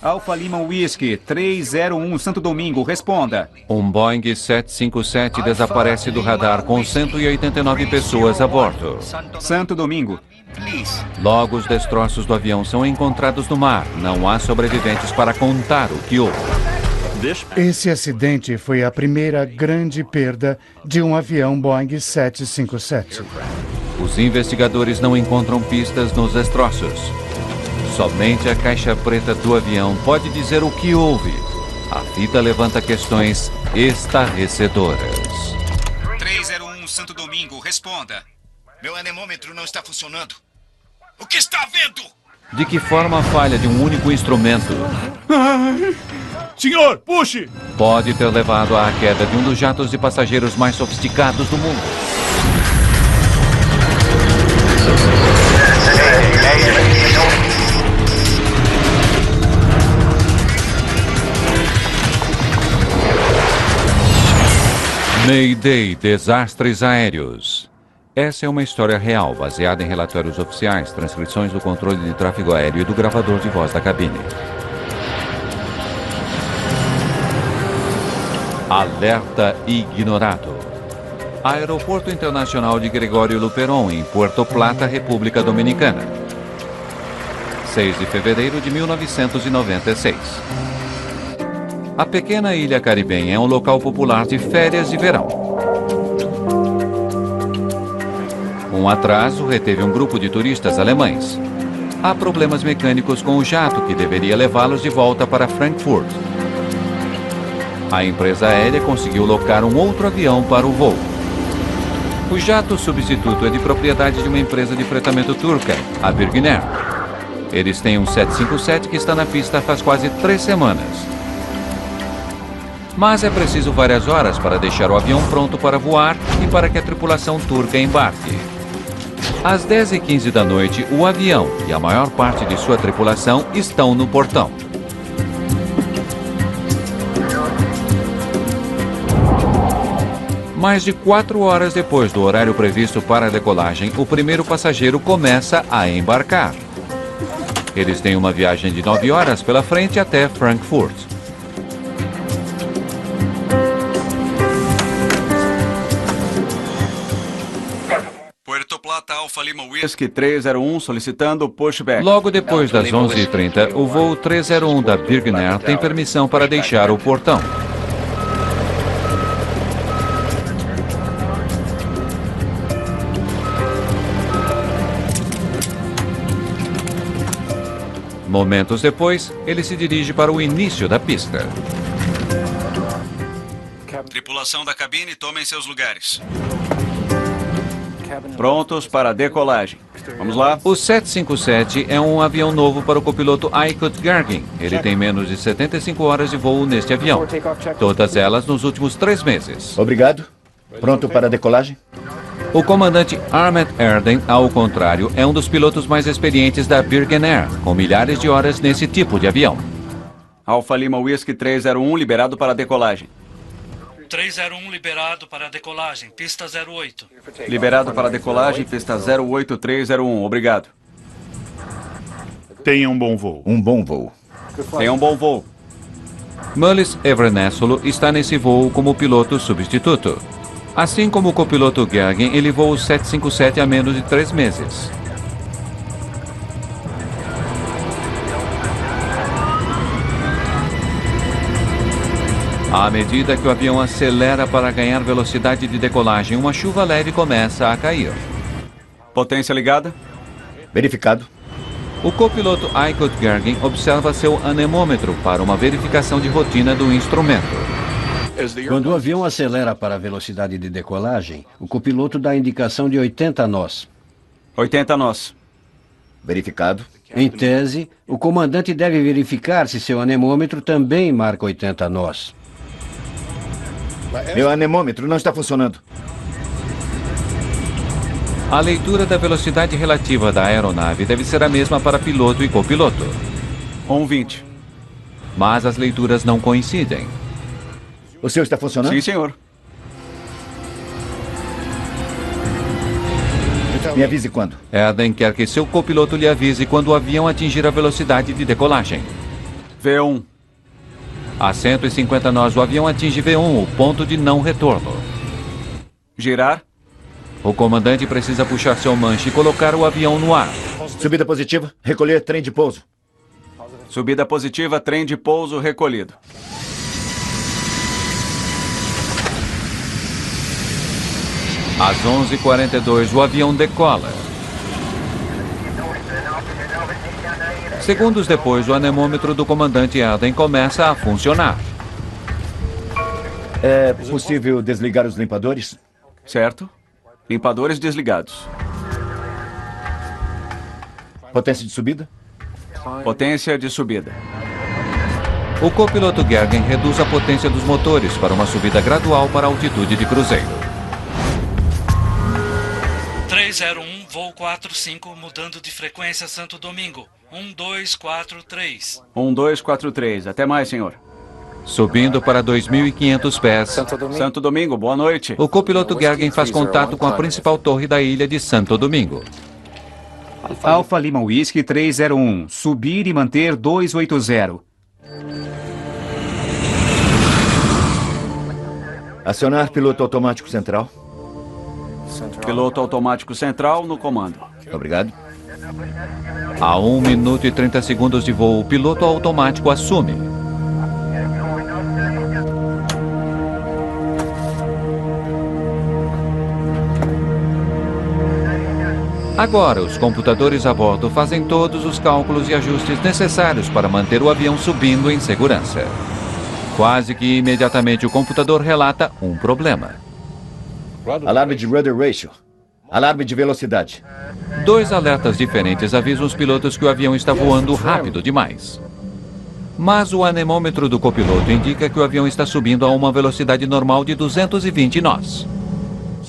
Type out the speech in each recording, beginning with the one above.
Alfa Lima Whisky 301 Santo Domingo, responda. Um Boeing 757 desaparece do radar com 189 pessoas a bordo. Santo Domingo. Logo, os destroços do avião são encontrados no mar. Não há sobreviventes para contar o que houve. Esse acidente foi a primeira grande perda de um avião Boeing 757. Os investigadores não encontram pistas nos destroços. Somente a caixa preta do avião pode dizer o que houve. A fita levanta questões estarrecedoras. 301 Santo Domingo, responda. Meu anemômetro não está funcionando. O que está vendo? De que forma a falha de um único instrumento Senhor, puxe! pode ter levado à queda de um dos jatos de passageiros mais sofisticados do mundo? Mayday, desastres aéreos. Essa é uma história real, baseada em relatórios oficiais, transcrições do controle de tráfego aéreo e do gravador de voz da cabine. Alerta ignorado. Aeroporto Internacional de Gregório Luperon, em Puerto Plata, República Dominicana. 6 de fevereiro de 1996. A pequena ilha caribenha é um local popular de férias de verão. Um atraso reteve um grupo de turistas alemães. Há problemas mecânicos com o jato que deveria levá-los de volta para Frankfurt. A empresa aérea conseguiu locar um outro avião para o voo. O jato substituto é de propriedade de uma empresa de fretamento turca, a Birgner. Eles têm um 757 que está na pista faz quase 3 semanas. Mas é preciso várias horas para deixar o avião pronto para voar e para que a tripulação turca embarque. Às 10h15 da noite, o avião e a maior parte de sua tripulação estão no portão. Mais de 4 horas depois do horário previsto para a decolagem, o primeiro passageiro começa a embarcar. Eles têm uma viagem de 9 horas pela frente até Frankfurt. Puerto Plata, Alfa Lima Whisky 301 solicitando pushback. Logo depois das 11h30, o voo 301 da Birgner tem permissão para deixar o portão. Momentos depois, ele se dirige para o início da pista. Tripulação da cabine, tomem seus lugares. Prontos para a decolagem. Vamos lá? O 757 é um avião novo para o copiloto Aykut Gergin. Ele tem menos de 75 horas de voo neste avião. Todas elas nos últimos 3 meses. Obrigado. Pronto para a decolagem? O comandante Ahmet Erden, ao contrário, é um dos pilotos mais experientes da Birgner, com milhares de horas nesse tipo de avião. Alfa Lima Whisky 301 liberado para a decolagem. 301 liberado para a decolagem, pista 08. Liberado para a decolagem, pista 08301. Obrigado. Tenha um bom voo. Um bom voo. Tenha um bom voo. Mullis Evrenessolo está nesse voo como piloto substituto. Assim como o copiloto Gergin, ele voa o 757 há menos de 3 meses. À medida que o avião acelera para ganhar velocidade de decolagem, uma chuva leve começa a cair. Potência ligada. Verificado. O copiloto Aykut Gergin observa seu anemômetro para uma verificação de rotina do instrumento. Quando o avião acelera para a velocidade de decolagem, o copiloto dá a indicação de 80 nós. 80 nós. Verificado. Em tese, o comandante deve verificar se seu anemômetro também marca 80 nós. Meu anemômetro não está funcionando. A leitura da velocidade relativa da aeronave deve ser a mesma para piloto e copiloto. 120. Mas as leituras não coincidem. O seu está funcionando? Sim, senhor. Me avise quando. Erden quer que seu copiloto lhe avise quando o avião atingir a velocidade de decolagem. V1. A 150 nós, o avião atinge V1, o ponto de não retorno. Girar. O comandante precisa puxar seu manche e colocar o avião no ar. Subida positiva. Recolher trem de pouso. Subida positiva, trem de pouso recolhido. Às 11h42, o avião decola. Segundos depois, o anemômetro do comandante Erden começa a funcionar. É possível desligar os limpadores? Certo. Limpadores desligados. Potência de subida? Potência de subida. O copiloto Gergen reduz a potência dos motores para uma subida gradual para a altitude de cruzeiro. 301, voo 45, mudando de frequência Santo Domingo. 1243. 1243. Até mais, senhor. Subindo para 2.500 pés, Santo Domingo, boa noite. o copiloto Gergen faz contato com a principal torre da ilha de Santo Domingo. Alfa Lima Whisky 301. Subir e manter 280. Acionar piloto automático central. Piloto automático central no comando. Obrigado. A 1 minuto e 30 segundos de voo, o piloto automático assume. Agora, os computadores a bordo fazem todos os cálculos e ajustes necessários para manter o avião subindo em segurança. Quase que imediatamente o computador relata um problema. Alarme de rudder ratio. Alarme de velocidade. 2 alertas diferentes avisam os pilotos que o avião está voando rápido demais. Mas o anemômetro do copiloto indica que o avião está subindo a uma velocidade normal de 220 nós.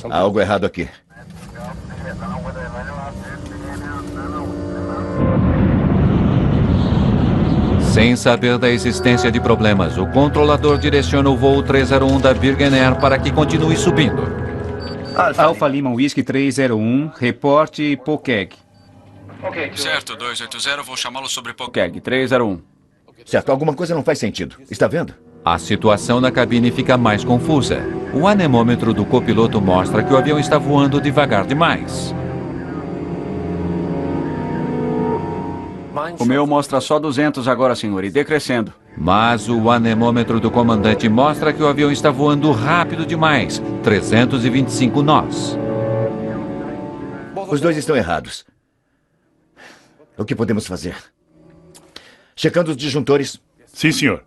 Há algo errado aqui. Sem saber da existência de problemas, o controlador direciona o voo 301 da Virgin Air para que continue subindo. Alfa Lima Whisky 301. Reporte Pokeg. Certo, 280, vou chamá-lo sobre Pokeg. 301. Certo, alguma coisa não faz sentido. Está vendo? A situação na cabine fica mais confusa. O anemômetro do copiloto mostra que o avião está voando devagar demais. O meu mostra só 200 agora, senhor, e decrescendo. Mas o anemômetro do comandante mostra que o avião está voando rápido demais, 325 nós. Os dois estão errados. O que podemos fazer? Checando os disjuntores. Sim, senhor.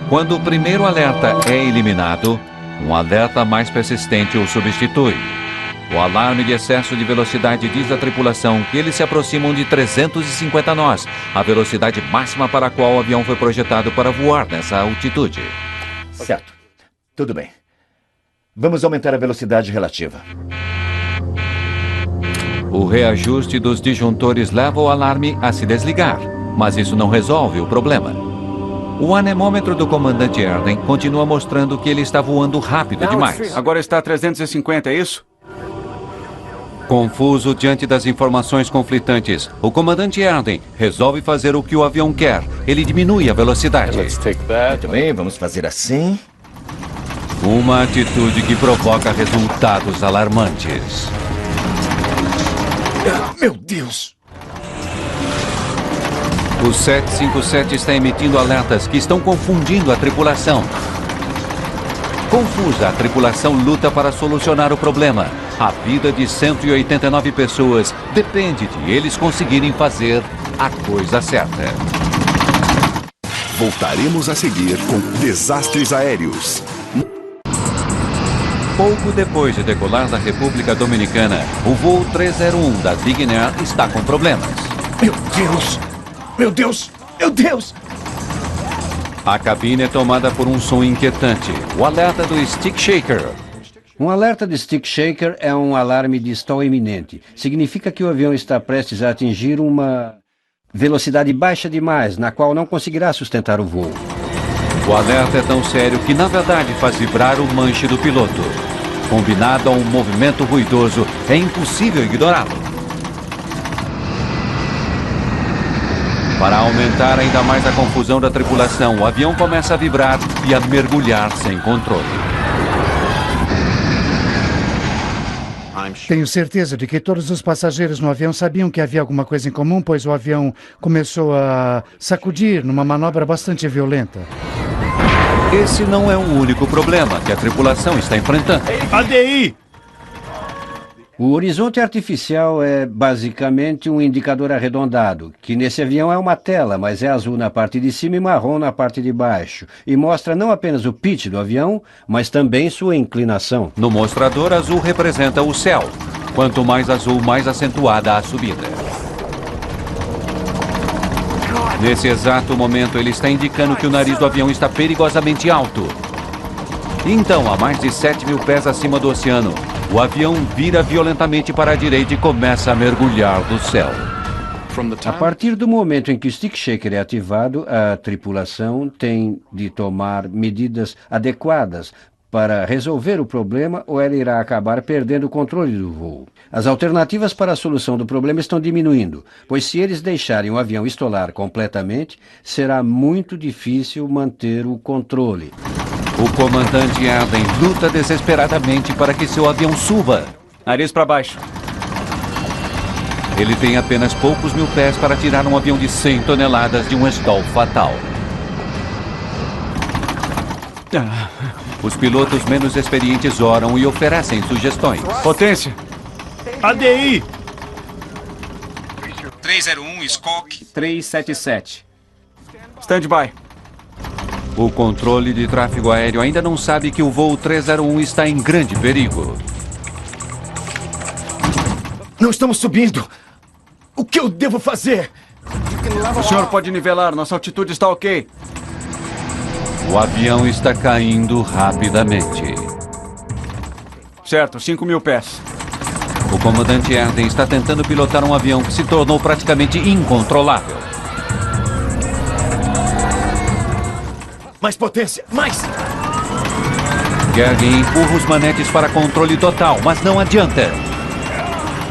Quando o primeiro alerta é eliminado, um alerta mais persistente o substitui. O alarme de excesso de velocidade diz à tripulação que eles se aproximam de 350 nós, a velocidade máxima para a qual o avião foi projetado para voar nessa altitude. Certo. Tudo bem. Vamos aumentar a velocidade relativa. O reajuste dos disjuntores leva o alarme a se desligar, mas isso não resolve o problema. O anemômetro do comandante Erden continua mostrando que ele está voando rápido demais. Agora está a 350, é isso? Confuso diante das informações conflitantes, o comandante Erden resolve fazer o que o avião quer. Ele diminui a velocidade. Muito bem, vamos fazer assim. Uma atitude que provoca resultados alarmantes. Meu Deus! O 757 está emitindo alertas que estão confundindo a tripulação. Confusa, a tripulação luta para solucionar o problema. A vida de 189 pessoas depende de eles conseguirem fazer a coisa certa. Voltaremos a seguir com desastres aéreos. Pouco depois de decolar da República Dominicana, o voo 301 da Virgin Air está com problemas. Meu Deus! Meu Deus! Meu Deus! A cabine é tomada por um som inquietante, o alerta do Stick Shaker. Um alerta de Stick Shaker é um alarme de stall iminente. Significa que o avião está prestes a atingir uma velocidade baixa demais, na qual não conseguirá sustentar o voo. O alerta é tão sério que, na verdade, faz vibrar o manche do piloto. Combinado a um movimento ruidoso, é impossível ignorá-lo. Para aumentar ainda mais a confusão da tripulação, o avião começa a vibrar e a mergulhar sem controle. Tenho certeza de que todos os passageiros no avião sabiam que havia alguma coisa em comum, pois o avião começou a sacudir numa manobra bastante violenta. Esse não é o único problema que a tripulação está enfrentando. ADI! O horizonte artificial é basicamente um indicador arredondado, que nesse avião é uma tela, mas é azul na parte de cima e marrom na parte de baixo. E mostra não apenas o pitch do avião, mas também sua inclinação. No mostrador, azul representa o céu. Quanto mais azul, mais acentuada a subida. Nesse exato momento, ele está indicando que o nariz do avião está perigosamente alto. Então, a mais de 7.000 pés acima do oceano, o avião vira violentamente para a direita e começa a mergulhar do céu. A partir do momento em que o stick shaker é ativado, a tripulação tem de tomar medidas adequadas para resolver o problema ou ela irá acabar perdendo o controle do voo. As alternativas para a solução do problema estão diminuindo, pois se eles deixarem o avião estolar completamente, será muito difícil manter o controle. O comandante Eden luta desesperadamente para que seu avião suba. Nariz para baixo. Ele tem apenas poucos mil pés para tirar um avião de 100 toneladas de um stall fatal. Os pilotos menos experientes oram e oferecem sugestões. Potência. ADI! 301, Skok. 377. Stand by. O controle de tráfego aéreo ainda não sabe que o voo 301 está em grande perigo. Não estamos subindo! O que eu devo fazer? O senhor pode nivelar, nossa altitude está ok. O avião está caindo rapidamente. Certo, 5.000 pés. O comandante Eden está tentando pilotar um avião que se tornou praticamente incontrolável. Mais potência! Mais! Gergen empurra os manetes para controle total, mas não adianta.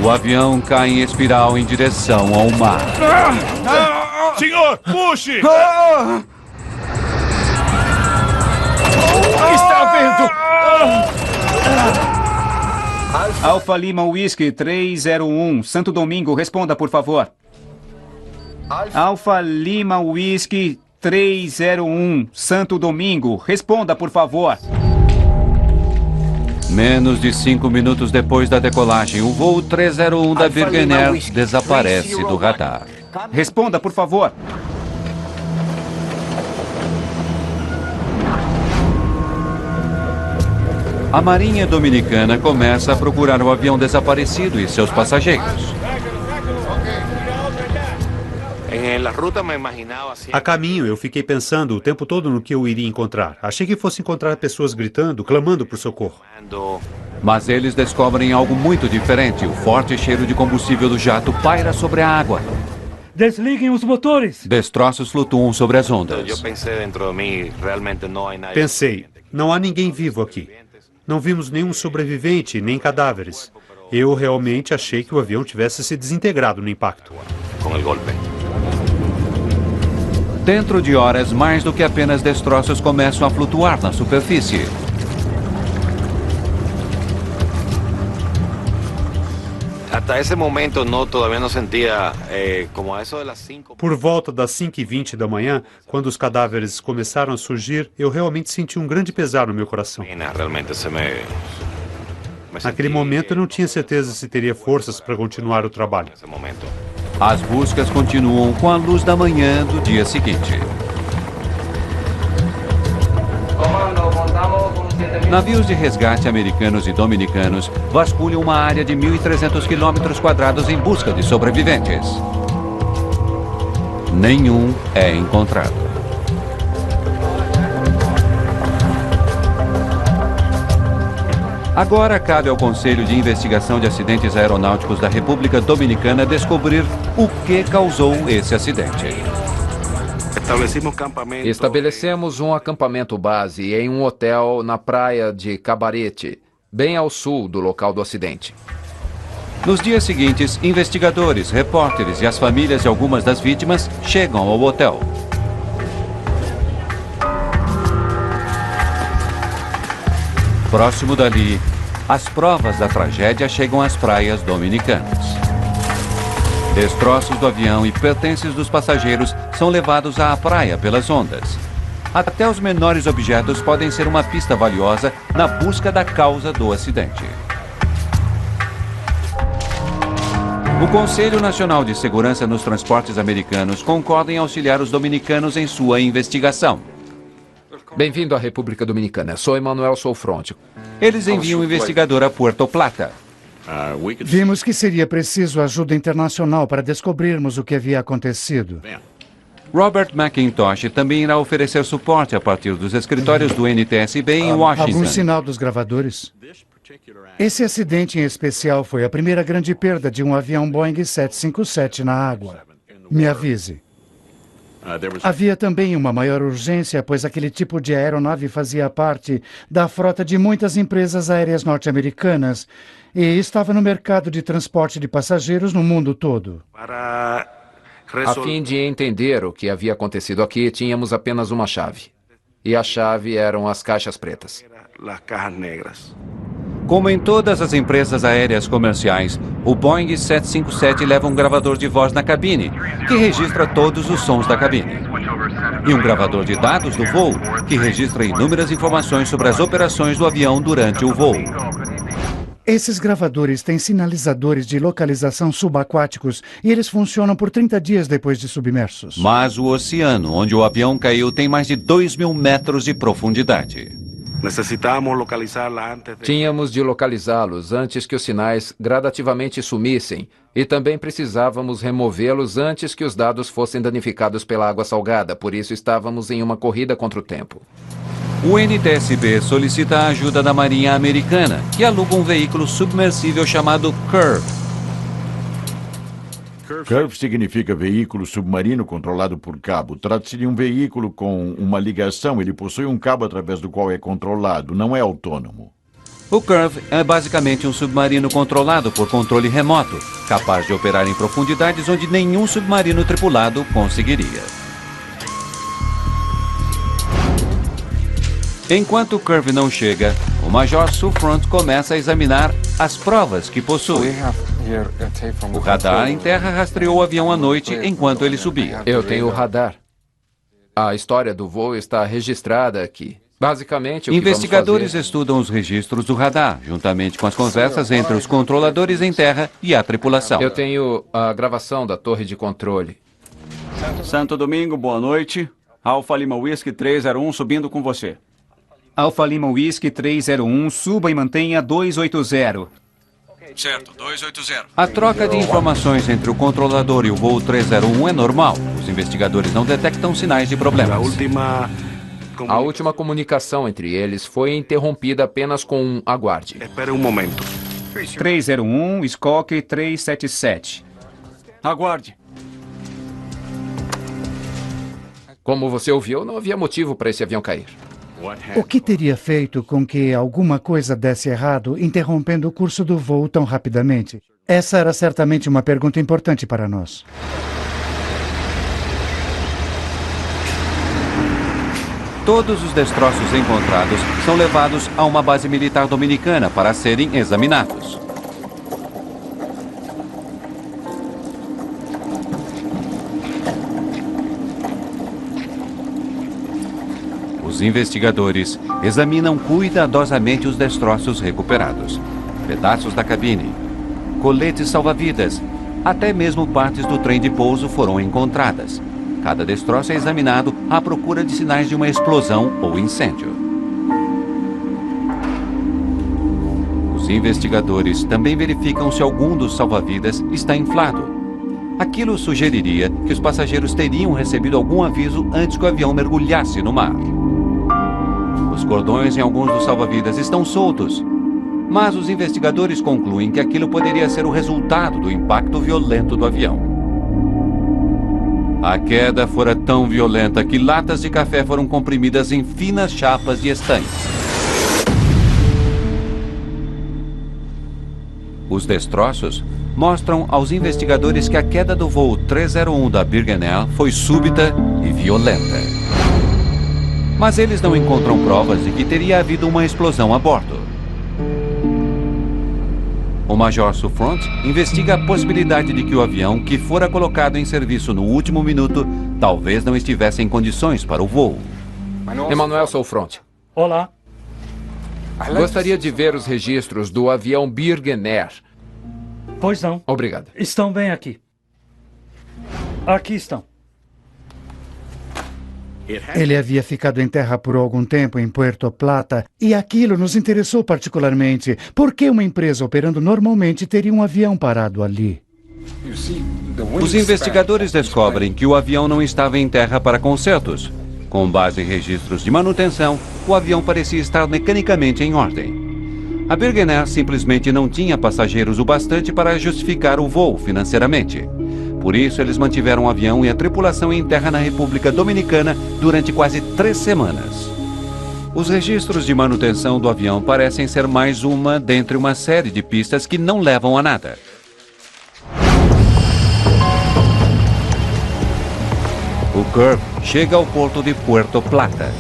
O avião cai em espiral em direção ao mar. Senhor, puxe! O que está havendo? Alfa Lima Whisky 301, Santo Domingo, responda, por favor. Alfa Lima Whisky 301, Santo Domingo, responda, por favor. Menos de 5 minutos depois da decolagem, o voo 301 da Virgin Air desaparece do radar. Responda, por favor. A Marinha Dominicana começa a procurar o avião desaparecido e seus passageiros. A caminho, eu fiquei pensando o tempo todo no que eu iria encontrar. Achei que fosse encontrar pessoas gritando, clamando por socorro. Mas eles descobrem algo muito diferente. O forte cheiro de combustível do jato paira sobre a água. Desliguem os motores. Destroços flutuam sobre as ondas. Pensei, não há ninguém vivo aqui. Não vimos nenhum sobrevivente, nem cadáveres. Eu realmente achei que o avião tivesse se desintegrado no impacto. Dentro de horas, mais do que apenas destroços começam a flutuar na superfície. Por volta das 5h20 da manhã, quando os cadáveres começaram a surgir, eu realmente senti um grande pesar no meu coração. Naquele momento, eu não tinha certeza se teria forças para continuar o trabalho. As buscas continuam com a luz da manhã do dia seguinte. Navios de resgate americanos e dominicanos vasculham uma área de 1.300 quilômetros quadrados em busca de sobreviventes. Nenhum é encontrado. Agora cabe ao Conselho de Investigação de Acidentes Aeronáuticos da República Dominicana descobrir o que causou esse acidente. Estabelecemos um acampamento base em um hotel na praia de Cabarete, bem ao sul do local do acidente. Nos dias seguintes, investigadores, repórteres e as famílias de algumas das vítimas chegam ao hotel. Próximo dali, as provas da tragédia chegam às praias dominicanas. Destroços do avião e pertences dos passageiros são levados à praia pelas ondas. Até os menores objetos podem ser uma pista valiosa na busca da causa do acidente. O Conselho Nacional de Segurança nos Transportes Americanos concorda em auxiliar os dominicanos em sua investigação. Bem-vindo à República Dominicana. Sou Emanuel Soufronte. Eles enviam um investigador a Puerto Plata. Vimos que seria preciso ajuda internacional para descobrirmos o que havia acontecido. Robert McIntosh também irá oferecer suporte a partir dos escritórios do NTSB em Washington. Algum sinal dos gravadores? Esse acidente em especial foi a primeira grande perda de um avião Boeing 757 na água. Me avise. Havia também uma maior urgência, pois aquele tipo de aeronave fazia parte da frota de muitas empresas aéreas norte-americanas e estava no mercado de transporte de passageiros no mundo todo. A fim de entender o que havia acontecido aqui, tínhamos apenas uma chave. E a chave eram as caixas pretas. Como em todas as empresas aéreas comerciais, o Boeing 757 leva um gravador de voz na cabine, que registra todos os sons da cabine. E um gravador de dados do voo, que registra inúmeras informações sobre as operações do avião durante o voo. Esses gravadores têm sinalizadores de localização subaquáticos e eles funcionam por 30 dias depois de submersos. Mas o oceano onde o avião caiu tem mais de 2.000 metros de profundidade. Tínhamos de localizá-los antes que os sinais gradativamente sumissem e também precisávamos removê-los antes que os dados fossem danificados pela água salgada, por isso estávamos em uma corrida contra o tempo. O NTSB solicita a ajuda da Marinha Americana, que aluga um veículo submersível chamado Curve. Curve significa veículo submarino controlado por cabo. Trata-se de um veículo com uma ligação. Ele possui um cabo através do qual é controlado, não é autônomo. O Curve é basicamente um submarino controlado por controle remoto, capaz de operar em profundidades onde nenhum submarino tripulado conseguiria. Enquanto o Curve não chega, o Major Soufronte começa a examinar as provas que possui. O radar em terra rastreou o avião à noite enquanto ele subia. Eu tenho o radar. A história do voo está registrada aqui. Basicamente, o que investigadores vamos fazer... estudam os registros do radar, juntamente com as conversas entre os controladores em terra e a tripulação. Eu tenho a gravação da torre de controle. Santo Domingo, boa noite. Alfa Lima Whisky 301 subindo com você. Alfa Lima Whisky 301, suba e mantenha 280. Certo, 280. A troca de informações entre o controlador e o voo 301 é normal. Os investigadores não detectam sinais de problemas. A última comunicação entre eles foi interrompida apenas com um aguarde. Espere um momento. 301, Skoke 377. Aguarde. Como você ouviu, não havia motivo para esse avião cair. O que teria feito com que alguma coisa desse errado, interrompendo o curso do voo tão rapidamente? Essa era certamente uma pergunta importante para nós. Todos os destroços encontrados são levados a uma base militar dominicana para serem examinados. Os investigadores examinam cuidadosamente os destroços recuperados. Pedaços da cabine, coletes salva-vidas, até mesmo partes do trem de pouso foram encontradas. Cada destroço é examinado à procura de sinais de uma explosão ou incêndio. Os investigadores também verificam se algum dos salva-vidas está inflado. Aquilo sugeriria que os passageiros teriam recebido algum aviso antes que o avião mergulhasse no mar. Os cordões em alguns dos salva-vidas estão soltos, mas os investigadores concluem que aquilo poderia ser o resultado do impacto violento do avião. A queda fora tão violenta que latas de café foram comprimidas em finas chapas de estanho. Os destroços mostram aos investigadores que a queda do voo 301 da Birgen Air foi súbita e violenta. Mas eles não encontram provas de que teria havido uma explosão a bordo. O Major Souffront investiga a possibilidade de que o avião, que fora colocado em serviço no último minuto, talvez não estivesse em condições para o voo. Emanuel Souffront. Olá. Gostaria de ver os registros do avião Birgen Air. Pois não. Obrigado. Estão bem aqui. Aqui estão. Ele havia ficado em terra por algum tempo em Puerto Plata e aquilo nos interessou particularmente. Por que uma empresa operando normalmente teria um avião parado ali? Os investigadores descobrem que o avião não estava em terra para consertos. Com base em registros de manutenção, o avião parecia estar mecanicamente em ordem. A Birgen Air simplesmente não tinha passageiros o bastante para justificar o voo financeiramente. Por isso, eles mantiveram o avião e a tripulação em terra na República Dominicana durante quase 3 semanas. Os registros de manutenção do avião parecem ser mais uma dentre uma série de pistas que não levam a nada. O Curve chega ao porto de Puerto Plata.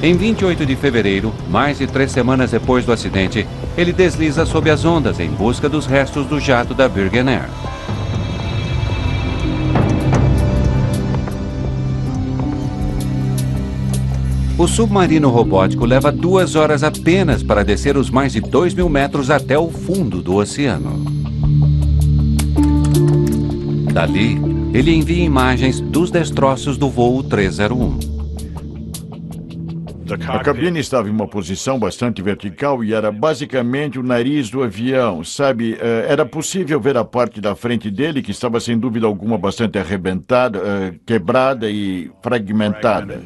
Em 28 de fevereiro, mais de 3 semanas depois do acidente, ele desliza sob as ondas em busca dos restos do jato da Birgen Air. O submarino robótico leva 2 horas apenas para descer os mais de 2.000 metros até o fundo do oceano. Dali, ele envia imagens dos destroços do voo 301. A cabine estava em uma posição bastante vertical e era basicamente o nariz do avião, sabe? Era possível ver a parte da frente dele, que estava sem dúvida alguma bastante arrebentada, quebrada e fragmentada.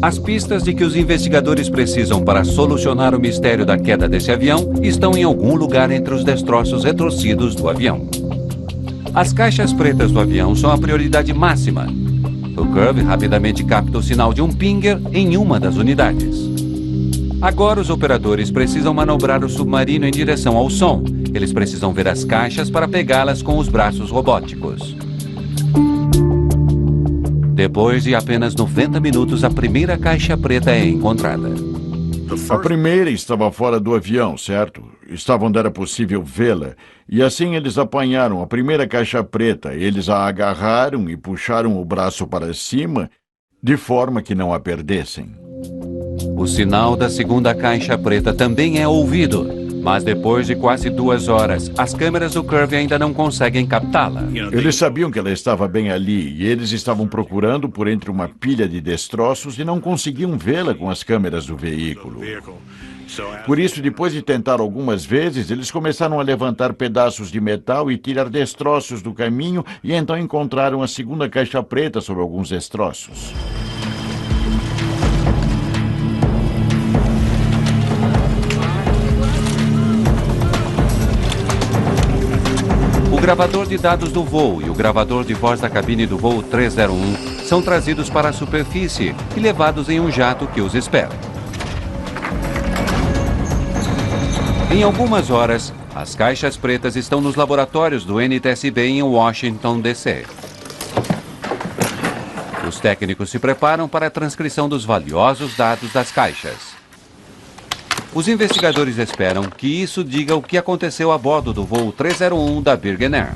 As pistas de que os investigadores precisam para solucionar o mistério da queda desse avião estão em algum lugar entre os destroços retorcidos do avião. As caixas pretas do avião são a prioridade máxima. O Curve rapidamente capta o sinal de um pinger em uma das unidades. Agora os operadores precisam manobrar o submarino em direção ao som. Eles precisam ver as caixas para pegá-las com os braços robóticos. Depois de apenas 90 minutos, a primeira caixa preta é encontrada. A primeira estava fora do avião, certo? Estava onde era possível vê-la. E assim eles apanharam a primeira caixa preta. Eles a agarraram e puxaram o braço para cima, de forma que não a perdessem. O sinal da segunda caixa preta também é ouvido. Mas depois de quase 2 horas, as câmeras do Curve ainda não conseguem captá-la. Eles sabiam que ela estava bem ali e eles estavam procurando por entre uma pilha de destroços e não conseguiam vê-la com as câmeras do veículo. Por isso, depois de tentar algumas vezes, eles começaram a levantar pedaços de metal e tirar destroços do caminho e então encontraram a segunda caixa preta sobre alguns destroços. O gravador de dados do voo e o gravador de voz da cabine do voo 301 são trazidos para a superfície e levados em um jato que os espera. Em algumas horas, as caixas pretas estão nos laboratórios do NTSB em Washington, D.C. Os técnicos se preparam para a transcrição dos valiosos dados das caixas. Os investigadores esperam que isso diga o que aconteceu a bordo do voo 301 da Birgen Air.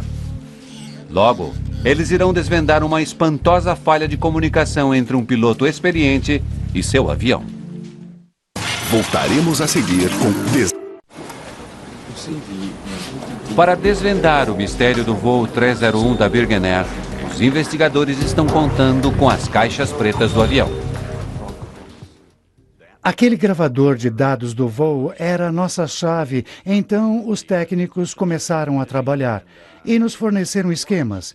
Logo, eles irão desvendar uma espantosa falha de comunicação entre um piloto experiente e seu avião. Voltaremos a seguir com... Para desvendar o mistério do voo 301 da Birgen Air, os investigadores estão contando com as caixas pretas do avião. Aquele gravador de dados do voo era a nossa chave, então os técnicos começaram a trabalhar e nos forneceram esquemas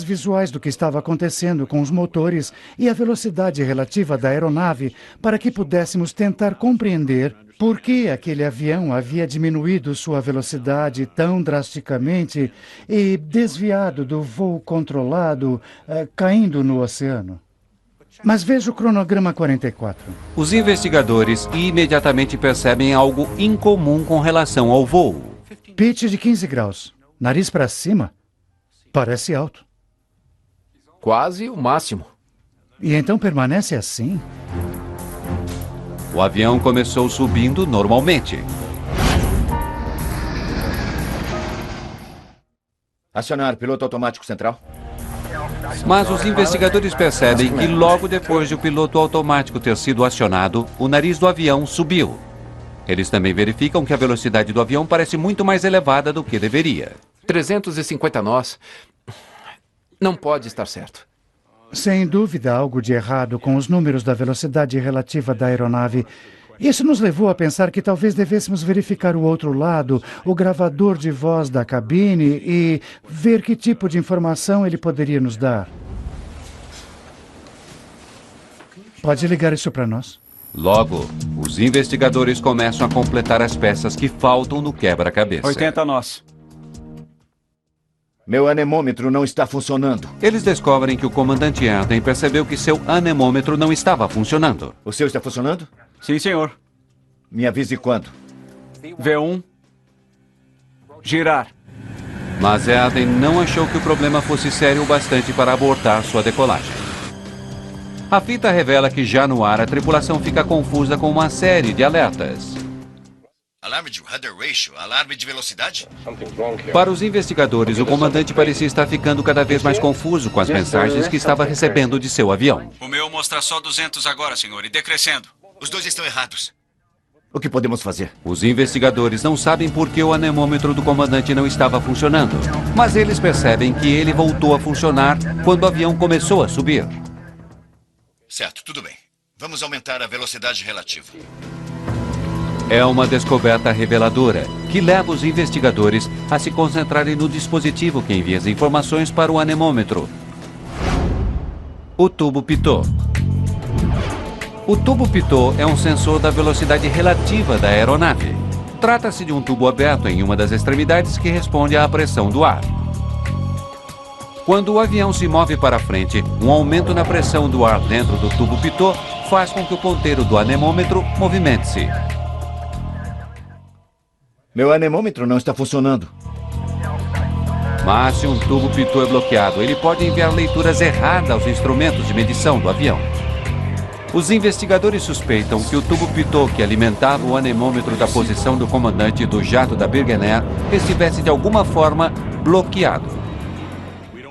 visuais do que estava acontecendo com os motores e a velocidade relativa da aeronave para que pudéssemos tentar compreender por que aquele avião havia diminuído sua velocidade tão drasticamente e desviado do voo controlado, caindo no oceano. Mas veja o cronograma 44. Os investigadores imediatamente percebem algo incomum com relação ao voo. Pitch de 15 graus. Nariz para cima. Parece alto. Quase o máximo. E então permanece assim? O avião começou subindo normalmente. Acionar piloto automático central. Mas os investigadores percebem que logo depois de o piloto automático ter sido acionado, o nariz do avião subiu. Eles também verificam que a velocidade do avião parece muito mais elevada do que deveria. 350 nós. Não pode estar certo. Sem dúvida, algo de errado com os números da velocidade relativa da aeronave. Isso nos levou a pensar que talvez devêssemos verificar o outro lado, o gravador de voz da cabine, e ver que tipo de informação ele poderia nos dar. Pode ligar isso para nós? Logo, os investigadores começam a completar as peças que faltam no quebra-cabeça. 80 nós. Meu anemômetro não está funcionando. Eles descobrem que o comandante Arden percebeu que seu anemômetro não estava funcionando. O seu está funcionando? Sim, senhor. Me avise quando. V1. Girar. Mas Arden não achou que o problema fosse sério o bastante para abortar sua decolagem. A fita revela que já no ar a tripulação fica confusa com uma série de alertas. Alarme de rudder ratio, alarme de velocidade? Para os investigadores, o comandante parecia estar ficando cada vez mais confuso com as mensagens que estava recebendo de seu avião. O meu mostra só 200 agora, senhor, e decrescendo. Os dois estão errados. O que podemos fazer? Os investigadores não sabem por que o anemômetro do comandante não estava funcionando, mas eles percebem que ele voltou a funcionar quando o avião começou a subir. Certo, tudo bem. Vamos aumentar a velocidade relativa. É uma descoberta reveladora que leva os investigadores a se concentrarem no dispositivo que envia as informações para o anemômetro. O tubo pitot. O tubo pitot é um sensor da velocidade relativa da aeronave. Trata-se de um tubo aberto em uma das extremidades que responde à pressão do ar. Quando o avião se move para frente, um aumento na pressão do ar dentro do tubo pitot faz com que o ponteiro do anemômetro movimente-se. Meu anemômetro não está funcionando. Mas se um tubo pitot é bloqueado, ele pode enviar leituras erradas aos instrumentos de medição do avião. Os investigadores suspeitam que o tubo pitot que alimentava o anemômetro da posição do comandante do jato da Birgenair estivesse de alguma forma bloqueado.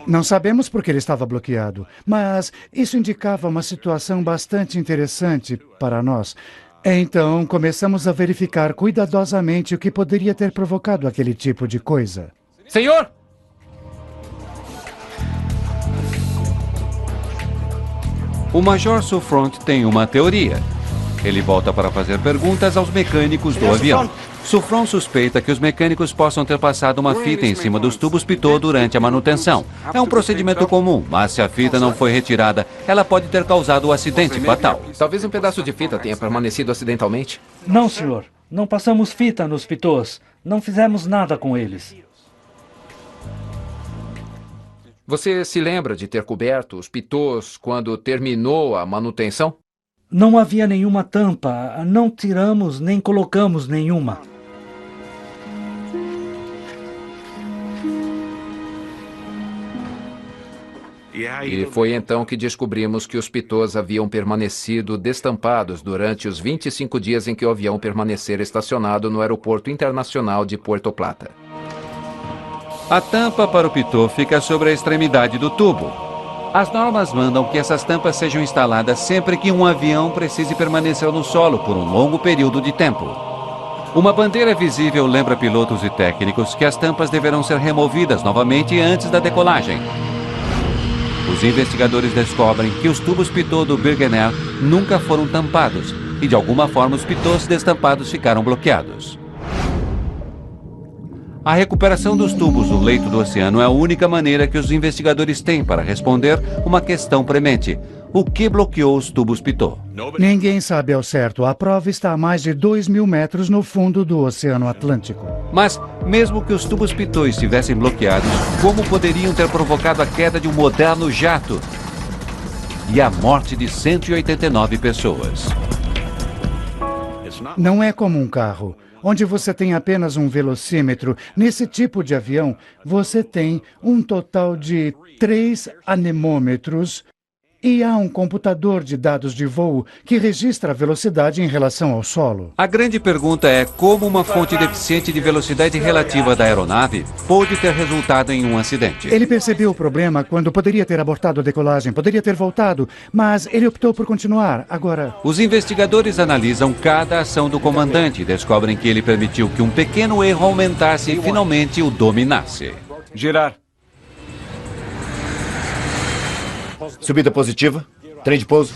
Não sabemos por que ele estava bloqueado, mas isso indicava uma situação bastante interessante para nós. Então, começamos a verificar cuidadosamente o que poderia ter provocado aquele tipo de coisa. Senhor! O Major Suffront tem uma teoria. Ele volta para fazer perguntas aos mecânicos do avião. Suffront suspeita que os mecânicos possam ter passado uma fita em cima dos tubos pitot durante a manutenção. É um procedimento comum, mas se a fita não foi retirada, ela pode ter causado o acidente fatal. Talvez um pedaço de fita tenha permanecido acidentalmente. Não, senhor. Não passamos fita nos pitôs. Não fizemos nada com eles. Você se lembra de ter coberto os pitôs quando terminou a manutenção? Não havia nenhuma tampa. Não tiramos nem colocamos nenhuma. E foi então que descobrimos que os pitôs haviam permanecido destampados durante os 25 dias em que o avião permanecera estacionado no Aeroporto Internacional de Puerto Plata. A tampa para o pitot fica sobre a extremidade do tubo. As normas mandam que essas tampas sejam instaladas sempre que um avião precise permanecer no solo por um longo período de tempo. Uma bandeira visível lembra pilotos e técnicos que as tampas deverão ser removidas novamente antes da decolagem. Os investigadores descobrem que os tubos pitot do Birgenair nunca foram tampados e, de alguma forma, os pitôs destampados ficaram bloqueados. A recuperação dos tubos no leito do oceano é a única maneira que os investigadores têm para responder uma questão premente. O que bloqueou os tubos pitot? Ninguém sabe ao certo. A prova está a mais de 2.000 metros no fundo do Oceano Atlântico. Mas, mesmo que os tubos pitot estivessem bloqueados, como poderiam ter provocado a queda de um moderno jato e a morte de 189 pessoas? Não é como um carro. onde você tem apenas um velocímetro, nesse tipo de avião, você tem um total de 3 anemômetros e há um computador de dados de voo que registra a velocidade em relação ao solo. A grande pergunta é como uma fonte deficiente de velocidade relativa da aeronave pôde ter resultado em um acidente. Ele percebeu o problema quando poderia ter abortado a decolagem, poderia ter voltado, mas ele optou por continuar. Agora, os investigadores analisam cada ação do comandante e descobrem que ele permitiu que um pequeno erro aumentasse e finalmente o dominasse. Girar. Subida positiva. Trem de pouso.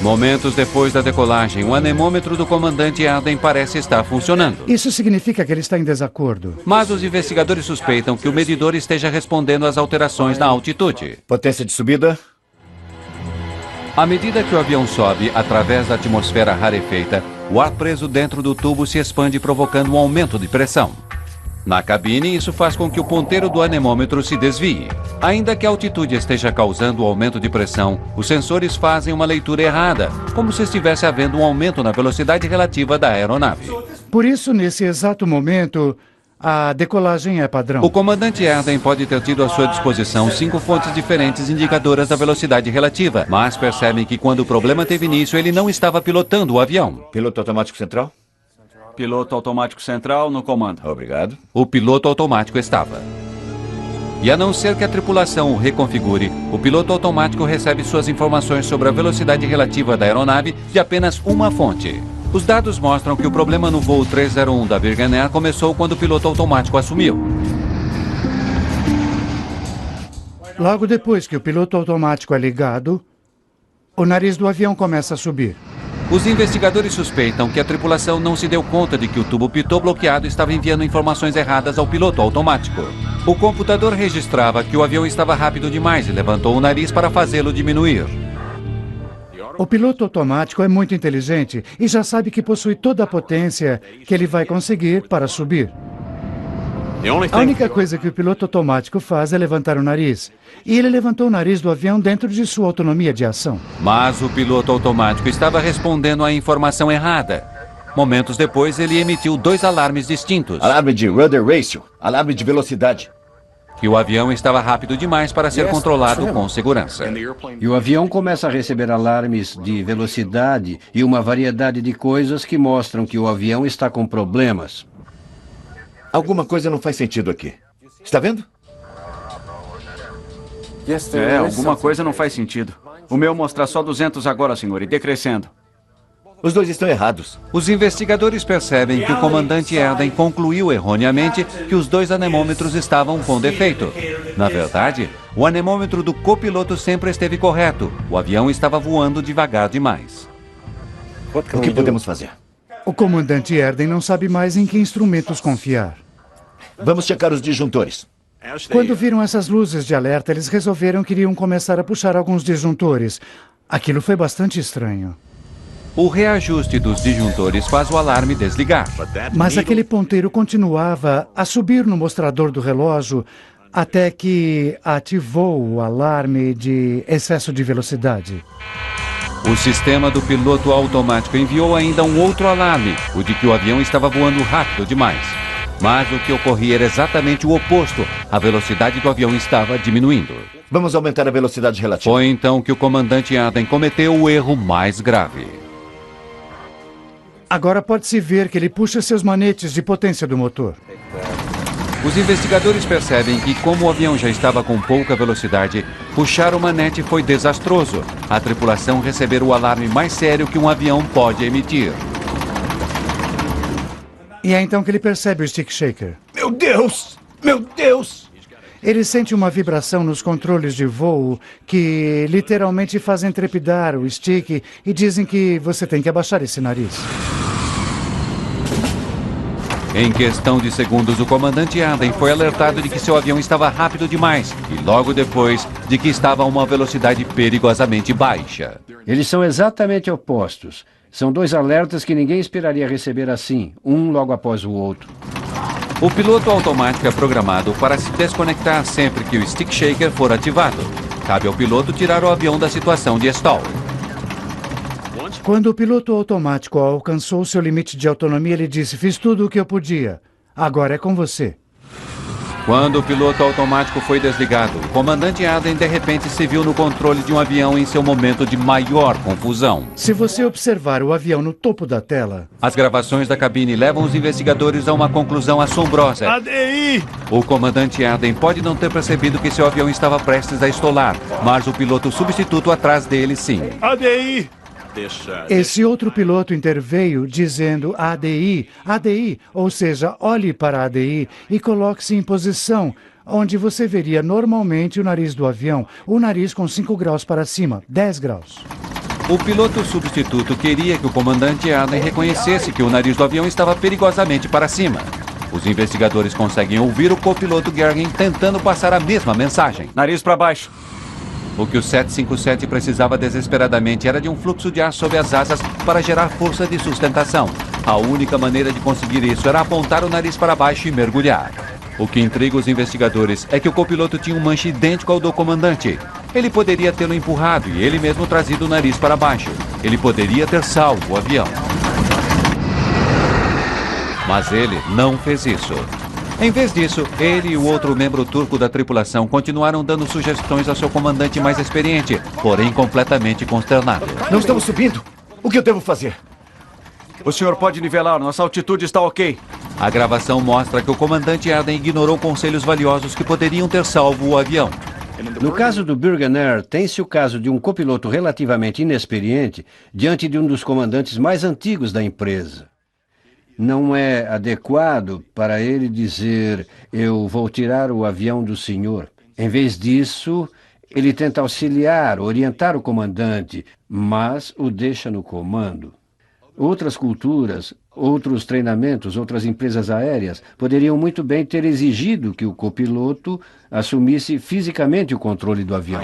Momentos depois da decolagem, o anemômetro do comandante Arden parece estar funcionando. Isso significa que ele está em desacordo. Mas os investigadores suspeitam que o medidor esteja respondendo às alterações na altitude. Potência de subida. À medida que o avião sobe, através da atmosfera rarefeita, o ar preso dentro do tubo se expande, provocando um aumento de pressão. Na cabine, isso faz com que o ponteiro do anemômetro se desvie. Ainda que a altitude esteja causando o aumento de pressão, os sensores fazem uma leitura errada, como se estivesse havendo um aumento na velocidade relativa da aeronave. Por isso, nesse exato momento, a decolagem é padrão. O comandante Arden pode ter tido à sua disposição 5 fontes diferentes indicadoras da velocidade relativa, mas percebem que quando o problema teve início, ele não estava pilotando o avião. Piloto automático central? Piloto automático central no comando. Obrigado. O piloto automático estava. E a não ser que a tripulação o reconfigure, o piloto automático recebe suas informações sobre a velocidade relativa da aeronave de apenas uma fonte. Os dados mostram que o problema no voo 301 da Virgin Air começou quando o piloto automático assumiu. Logo depois que o piloto automático é ligado, o nariz do avião começa a subir. Os investigadores suspeitam que a tripulação não se deu conta de que o tubo pitot bloqueado estava enviando informações erradas ao piloto automático. O computador registrava que o avião estava rápido demais e levantou o nariz para fazê-lo diminuir. O piloto automático é muito inteligente e já sabe que possui toda a potência que ele vai conseguir para subir. A única coisa que o piloto automático faz é levantar o nariz. E ele levantou o nariz do avião dentro de sua autonomia de ação. Mas o piloto automático estava respondendo à informação errada. Momentos depois, ele emitiu 2 alarmes distintos. Alarme de rudder ratio, alarme de velocidade. Que o avião estava rápido demais para ser controlado com segurança. E o avião começa a receber alarmes de velocidade e uma variedade de coisas que mostram que o avião está com problemas. Alguma coisa não faz sentido aqui. Está vendo? Alguma coisa não faz sentido. O meu mostra só 200 agora, senhor, e decrescendo. Os dois estão errados. Os investigadores percebem que o comandante Erden concluiu erroneamente que os 2 anemômetros estavam com defeito. Na verdade, o anemômetro do copiloto sempre esteve correto. O avião estava voando devagar demais. O que podemos fazer? O comandante Erden não sabe mais em que instrumentos confiar. Vamos checar os disjuntores. Quando viram essas luzes de alerta, eles resolveram que iriam começar a puxar alguns disjuntores. Aquilo foi bastante estranho. O reajuste dos disjuntores faz o alarme desligar. Mas aquele ponteiro continuava a subir no mostrador do relógio até que ativou o alarme de excesso de velocidade. O sistema do piloto automático enviou ainda um outro alarme, o de que o avião estava voando rápido demais. Mas o que ocorria era exatamente o oposto. A velocidade do avião estava diminuindo. Vamos aumentar a velocidade relativa. Foi então que o comandante Arden cometeu o erro mais grave. Agora pode-se ver que ele puxa seus manetes de potência do motor. Os investigadores percebem que, como o avião já estava com pouca velocidade, puxar o manete foi desastroso. A tripulação recebeu o alarme mais sério que um avião pode emitir. E é então que ele percebe o stick shaker. Meu Deus! Meu Deus! Ele sente uma vibração nos controles de voo que literalmente fazem trepidar o stick e dizem que você tem que abaixar esse nariz. Em questão de segundos, o comandante Arden foi alertado de que seu avião estava rápido demais e logo depois de que estava a uma velocidade perigosamente baixa. Eles são exatamente opostos. São 2 alertas que ninguém esperaria receber assim, um logo após o outro. O piloto automático é programado para se desconectar sempre que o stick shaker for ativado. Cabe ao piloto tirar o avião da situação de stall. Quando o piloto automático alcançou seu limite de autonomia, ele disse: fiz tudo o que eu podia. Agora é com você. Quando o piloto automático foi desligado, o comandante Aden de repente se viu no controle de um avião em seu momento de maior confusão. Se você observar o avião no topo da tela... As gravações da cabine levam os investigadores a uma conclusão assombrosa. ADI! O comandante Aden pode não ter percebido que seu avião estava prestes a estolar, mas o piloto substituto atrás dele sim. ADI! Esse outro piloto interveio dizendo ADI, ADI, ou seja, olhe para a ADI e coloque-se em posição onde você veria normalmente o nariz do avião, o nariz com 5 graus para cima, 10 graus. O piloto substituto queria que o comandante Aden reconhecesse que o nariz do avião estava perigosamente para cima. Os investigadores conseguem ouvir o copiloto Gergen tentando passar a mesma mensagem. Nariz para baixo. O que o 757 precisava desesperadamente era de um fluxo de ar sob as asas para gerar força de sustentação. A única maneira de conseguir isso era apontar o nariz para baixo e mergulhar. O que intriga os investigadores é que o copiloto tinha um manche idêntico ao do comandante. Ele poderia tê-lo empurrado e ele mesmo trazido o nariz para baixo. Ele poderia ter salvo o avião. Mas ele não fez isso. Em vez disso, ele e o outro membro turco da tripulação continuaram dando sugestões ao seu comandante mais experiente, porém completamente consternado. Não estamos subindo. O que eu devo fazer? O senhor pode nivelar, nossa altitude está ok. A gravação mostra que o comandante Aden ignorou conselhos valiosos que poderiam ter salvo o avião. No caso do Burgen Air, tem-se o caso de um copiloto relativamente inexperiente diante de um dos comandantes mais antigos da empresa. Não é adequado para ele dizer: eu vou tirar o avião do senhor. Em vez disso, ele tenta auxiliar, orientar o comandante, mas o deixa no comando. Outras culturas, outros treinamentos, outras empresas aéreas poderiam muito bem ter exigido que o copiloto assumisse fisicamente o controle do avião.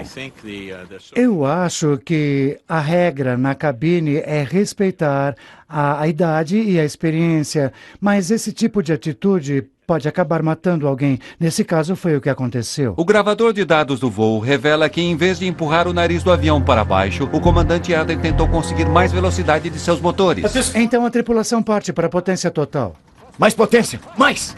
Eu acho que a regra na cabine é respeitar a idade e a experiência, mas esse tipo de atitude pode acabar matando alguém. Nesse caso, foi o que aconteceu. O gravador de dados do voo revela que, em vez de empurrar o nariz do avião para baixo, o comandante Aden tentou conseguir mais velocidade de seus motores. Então a tripulação parte para a potência total. Mais potência! Mais!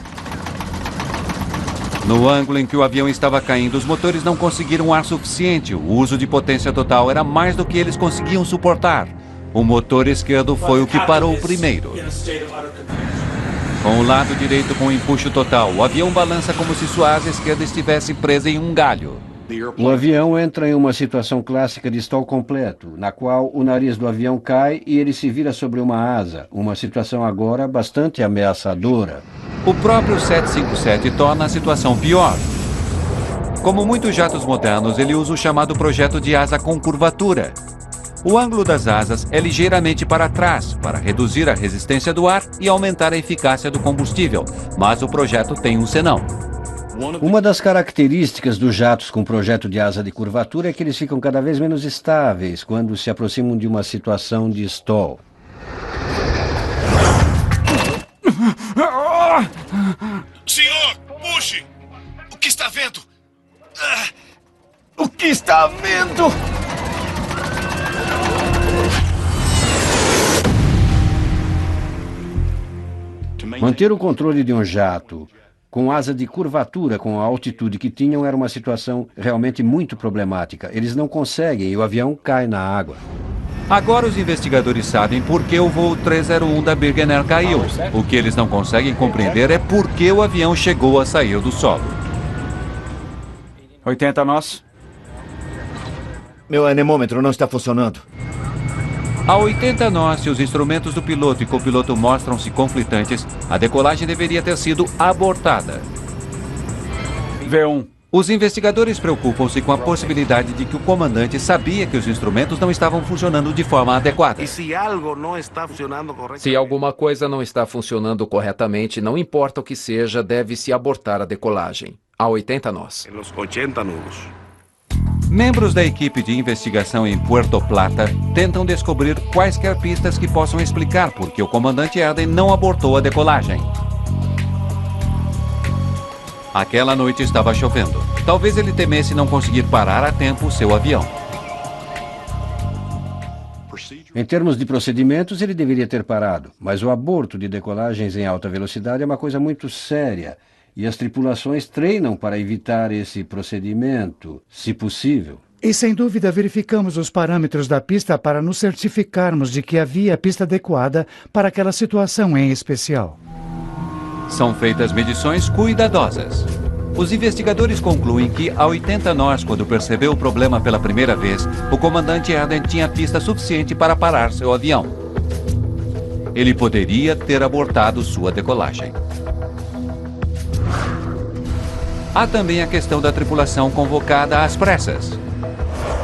No ângulo em que o avião estava caindo, os motores não conseguiram ar suficiente. O uso de potência total era mais do que eles conseguiam suportar. O motor esquerdo foi o que parou primeiro. Com o lado direito com empuxo total, o avião balança como se sua asa esquerda estivesse presa em um galho. O avião entra em uma situação clássica de stall completo, na qual o nariz do avião cai e ele se vira sobre uma asa, uma situação agora bastante ameaçadora. O próprio 757 torna a situação pior. Como muitos jatos modernos, ele usa o chamado projeto de asa com curvatura. O ângulo das asas é ligeiramente para trás, para reduzir a resistência do ar e aumentar a eficácia do combustível, mas o projeto tem um senão. Uma das características dos jatos com projeto de asa de curvatura é que eles ficam cada vez menos estáveis quando se aproximam de uma situação de stall. Senhor, puxe! O que está vendo? O que está vendo? Manter o controle de um jato com asa de curvatura com a altitude que tinham era uma situação realmente muito problemática. Eles não conseguem e o avião cai na água. Agora os investigadores sabem por que o voo 301 da Burgen Air caiu. O que eles não conseguem compreender é por que o avião chegou a sair do solo. 80 nós. Meu anemômetro não está funcionando. A 80 nós, se os instrumentos do piloto e copiloto mostram-se conflitantes, a decolagem deveria ter sido abortada. V1. Os investigadores preocupam-se com a possibilidade de que o comandante sabia que os instrumentos não estavam funcionando de forma adequada. Se alguma coisa não está funcionando corretamente, não importa o que seja, deve-se abortar a decolagem. A 80 nós. Membros da equipe de investigação em Puerto Plata tentam descobrir quaisquer pistas que possam explicar por que o comandante Aden não abortou a decolagem. Aquela noite estava chovendo. Talvez ele temesse não conseguir parar a tempo seu avião. Em termos de procedimentos, ele deveria ter parado, mas o aborto de decolagens em alta velocidade é uma coisa muito séria e as tripulações treinam para evitar esse procedimento, se possível. E sem dúvida verificamos os parâmetros da pista para nos certificarmos de que havia a pista adequada para aquela situação em especial. São feitas medições cuidadosas. Os investigadores concluem que, a 80 nós, quando percebeu o problema pela primeira vez, o comandante Eden tinha pista suficiente para parar seu avião. Ele poderia ter abortado sua decolagem. Há também a questão da tripulação convocada às pressas.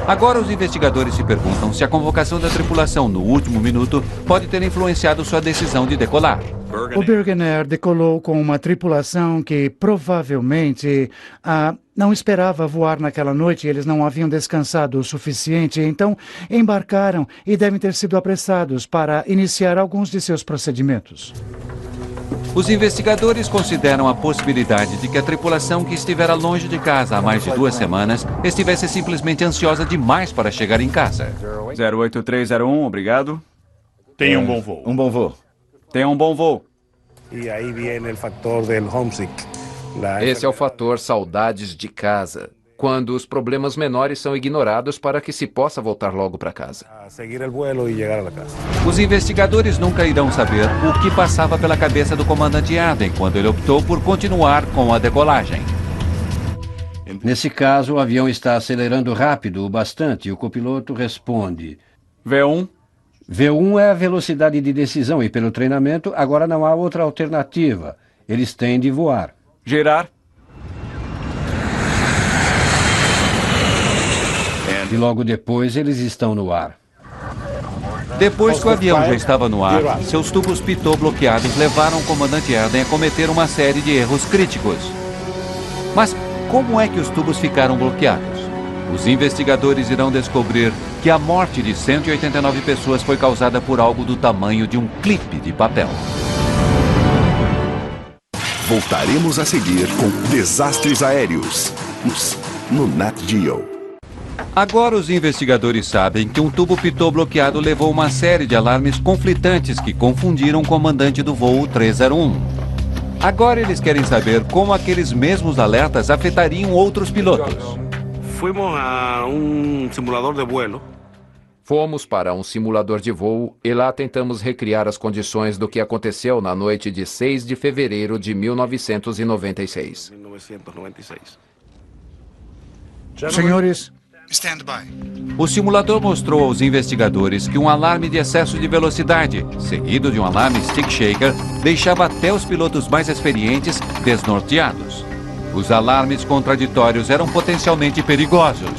Agora os investigadores se perguntam se a convocação da tripulação no último minuto pode ter influenciado sua decisão de decolar. O Bergener decolou com uma tripulação que provavelmente não esperava voar naquela noite. Eles não haviam descansado o suficiente, então embarcaram e devem ter sido apressados para iniciar alguns de seus procedimentos. Os investigadores consideram a possibilidade de que a tripulação que estivera longe de casa há mais de 2 semanas estivesse simplesmente ansiosa demais para chegar em casa. 08301, obrigado. Tenha um bom voo. Um bom voo. Tenha um bom voo. Esse é o fator saudades de casa, quando os problemas menores são ignorados para que se possa voltar logo para casa. Os investigadores nunca irão saber o que passava pela cabeça do comandante Eden quando ele optou por continuar com a decolagem. Nesse caso, o avião está acelerando rápido o bastante e o copiloto responde: V1. V1 é a velocidade de decisão e pelo treinamento agora não há outra alternativa. Eles têm de voar. Girar. E logo depois eles estão no ar. Depois que o avião já estava no ar, seus tubos pitot bloqueados levaram o comandante Eden a cometer uma série de erros críticos. Mas como é que os tubos ficaram bloqueados? Os investigadores irão descobrir que a morte de 189 pessoas foi causada por algo do tamanho de um clipe de papel. Voltaremos a seguir com Desastres Aéreos, no Nat Geo. Agora os investigadores sabem que um tubo pitot bloqueado levou uma série de alarmes conflitantes que confundiram o comandante do voo 301. Agora eles querem saber como aqueles mesmos alertas afetariam outros pilotos. Fomos para um simulador de voo e lá tentamos recriar as condições do que aconteceu na noite de 6 de fevereiro de 1996. Senhores, stand by. O simulador mostrou aos investigadores que um alarme de excesso de velocidade, seguido de um alarme stick shaker, deixava até os pilotos mais experientes desnorteados. Os alarmes contraditórios eram potencialmente perigosos.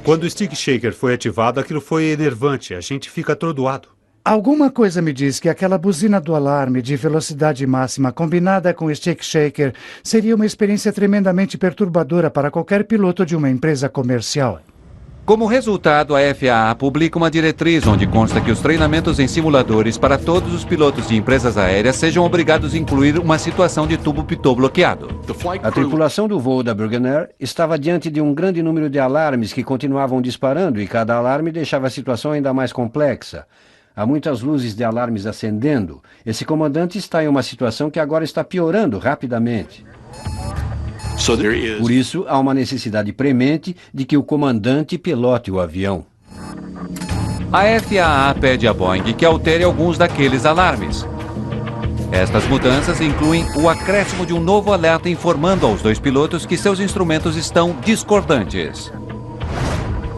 Quando o stick shaker foi ativado, aquilo foi enervante. A gente fica atordoado. alguma coisa me diz que aquela buzina do alarme de velocidade máxima combinada com o stick shaker seria uma experiência tremendamente perturbadora para qualquer piloto de uma empresa comercial. Como resultado, a FAA publica uma diretriz onde consta que os treinamentos em simuladores para todos os pilotos de empresas aéreas sejam obrigados a incluir uma situação de tubo pitot bloqueado. A tripulação do voo da Bergener estava diante de um grande número de alarmes que continuavam disparando e cada alarme deixava a situação ainda mais complexa. Há muitas luzes de alarmes acendendo. Esse comandante está em uma situação que agora está piorando rapidamente. Por isso, há uma necessidade premente de que o comandante pilote o avião. A FAA pede a Boeing que altere alguns daqueles alarmes. Estas mudanças incluem o acréscimo de um novo alerta informando aos dois pilotos que seus instrumentos estão discordantes.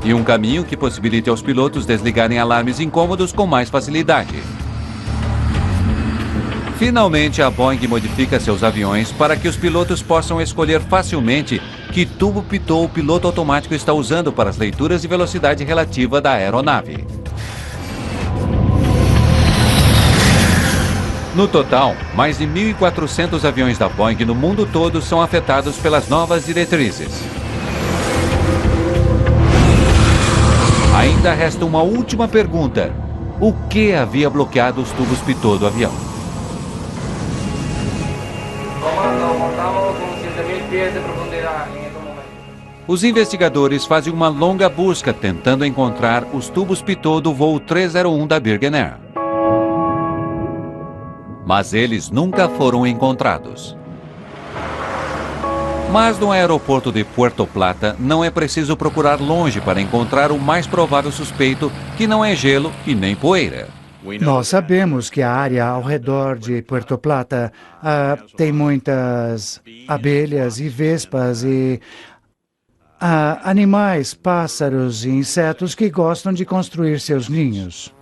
E um caminho que possibilite aos pilotos desligarem alarmes incômodos com mais facilidade. Finalmente, a Boeing modifica seus aviões para que os pilotos possam escolher facilmente que tubo pitot o piloto automático está usando para as leituras de velocidade relativa da aeronave. No total, mais de 1.400 aviões da Boeing no mundo todo são afetados pelas novas diretrizes. Ainda resta uma última pergunta. O que havia bloqueado os tubos pitot do avião? Comando, montamos con 7.000 pies de profundidad en estos momentos. Os investigadores fazem uma longa busca tentando encontrar os tubos pitot do voo 301 da Birgen Air. Mas eles nunca foram encontrados. Mas no aeroporto de Puerto Plata não é preciso procurar longe para encontrar o mais provável suspeito, que não é gelo e nem poeira. Nós sabemos que a área ao redor de Puerto Plata tem muitas abelhas e vespas e animais, pássaros e insetos que gostam de construir seus ninhos.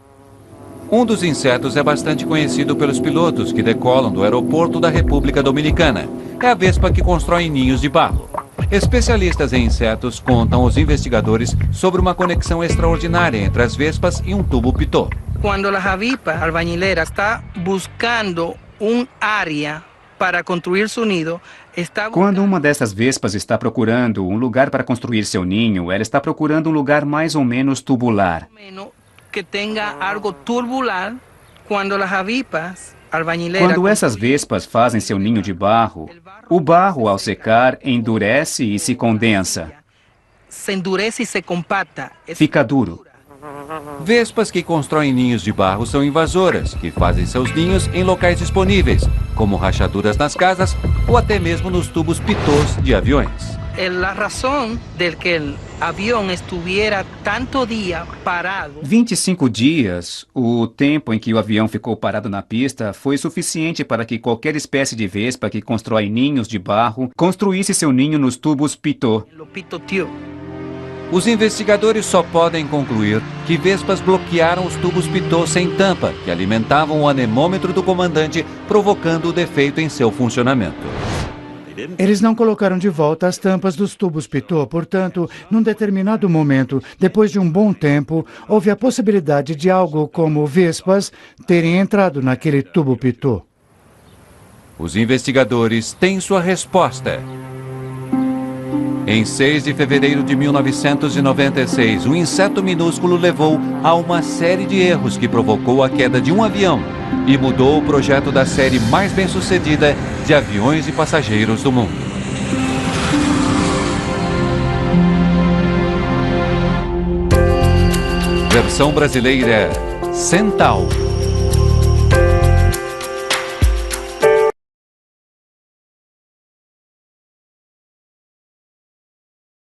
Um dos insetos é bastante conhecido pelos pilotos que decolam do aeroporto da República Dominicana. É a vespa que constrói ninhos de barro. Especialistas em insetos contam aos investigadores sobre uma conexão extraordinária entre as vespas e um tubo pitot. Quando a avispa albañilera está buscando área para construir seu nido, quando uma dessas vespas está procurando um lugar para construir seu ninho, ela está procurando um lugar mais ou menos tubular. Que tenha algo tubular, quando as avispas Quando essas vespas fazem seu ninho de barro, o barro, ao secar, endurece e se condensa. Se endurece e se compacta. Fica duro. Vespas que constroem ninhos de barro são invasoras, que fazem seus ninhos em locais disponíveis, como rachaduras nas casas ou até mesmo nos tubos pitôs de aviões. A razão de que o avião estivesse tanto dia parado. 25 dias, o tempo em que o avião ficou parado na pista, foi suficiente para que qualquer espécie de vespa que constrói ninhos de barro construísse seu ninho nos tubos pitot. Os investigadores só podem concluir que vespas bloquearam os tubos pitot sem tampa, que alimentavam o anemômetro do comandante, provocando o defeito em seu funcionamento. Eles não colocaram de volta as tampas dos tubos pitot, portanto, num determinado momento, depois de um bom tempo, houve a possibilidade de algo como vespas terem entrado naquele tubo pitot. Os investigadores têm sua resposta. Em 6 de fevereiro de 1996, um inseto minúsculo levou a uma série de erros que provocou a queda de um avião e mudou o projeto da série mais bem-sucedida de aviões e passageiros do mundo. Versão brasileira, Centauro.